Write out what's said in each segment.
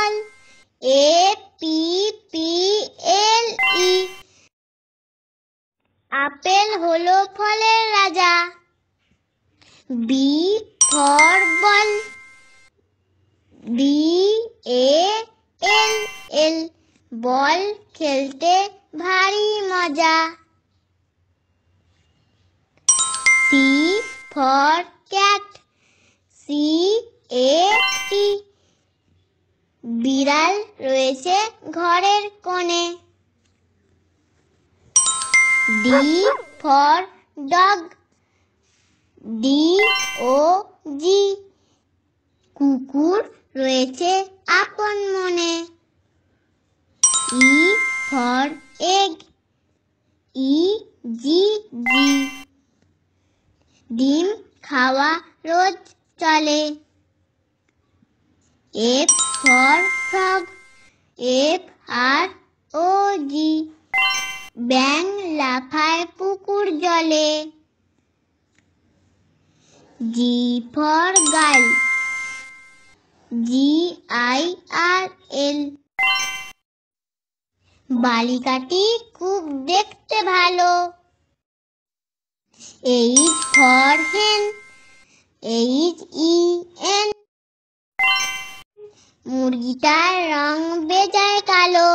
বল, APPLE। Apple হলো ফলের রাজা। B for ball, BALL। বল খেলতে ভারী মজা। C for cat, CAT। বিড়াল রয়েছে ঘরের কোণে। D for dog, DOG। কুকুর রয়েছে আপন মনে। E for egg, EGG। ডিম খাওয়া রোজ চলে। F for frog, FROG। ব্যাঙ লাফায় পুকুর জলে। G for girl, GIRL। বালিকাটি খুব দেখতে ভালো। H for hen, HEN। মুরগিটার রং বেজায় কালো।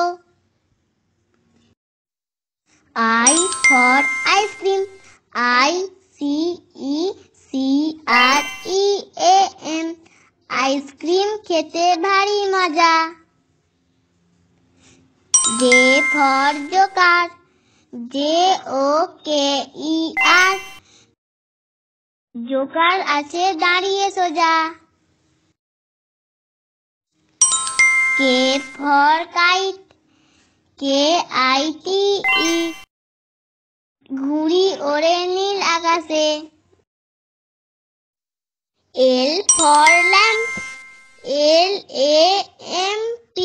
I for ice cream, ICECREAM। Ice cream খেতে ভারী মজা। J for joker, JOKER। Joker আছে দাঁড়িয়ে সোজা। K for kite, KITE। ঘুড়ি ওড়ে নীল আকাশে। L for lamp, LAMP।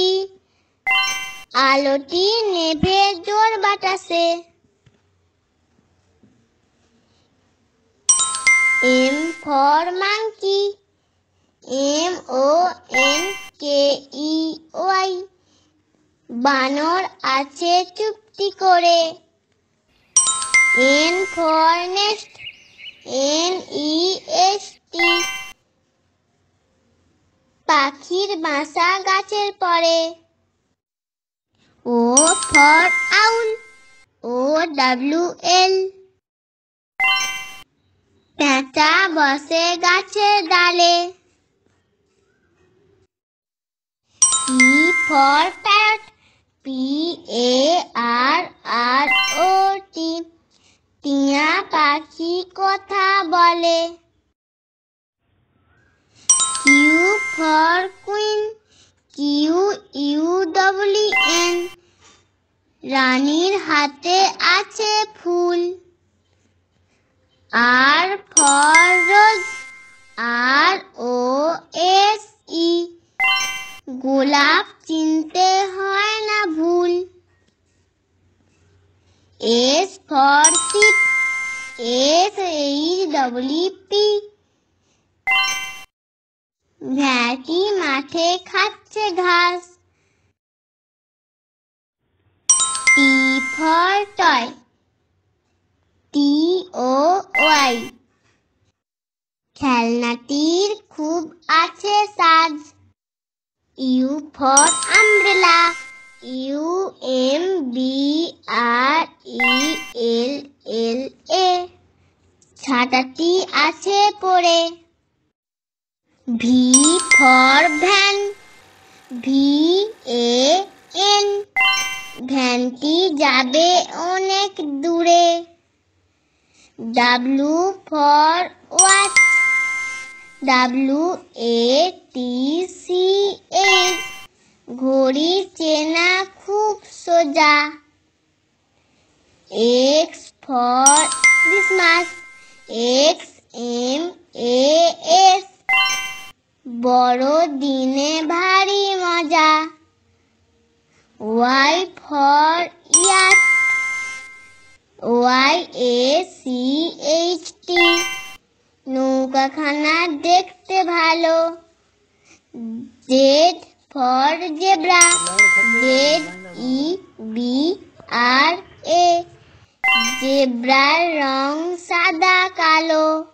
আলোটি নেভে জোর বাতাসে। M for monkey, MONKEY। বানর আছে চুপটি করে। N for nest, NEST। পাখির বাসা গাছের পরে। O for owl, OWL। পেঁচা বসে গাছের ডালে। P for parrot, PARROT। টিয়া পাখি কথা বলে। Q for queen, QUEEN। রানীর হাতে আছে ফুল। R for rose, ROSE। গোলাপ চিনতে হয় না ভুল। S for sheep, SHEEP। ভ্যাটি মাঠে খাচ্ছে ঘাস। T for toy, TOY। খেলনাটির খুব আছে সাজ। U for umbrella, UMBRELLA। ছাতাটি আছে পড়ে। V for van, VAN। ভ্যানটি যাবে অনেক দূরে। W for watch, WATCH। ঘড়ি চেনা খুব সোজা। X for Christmas, XMAS। বড় দিনে ভারী মজা। Y for yacht, YACHT। নৌকাখানা দেখতে ভালো। Z for zebra. ZEBRA. জেব্রার রং সাদা কালো।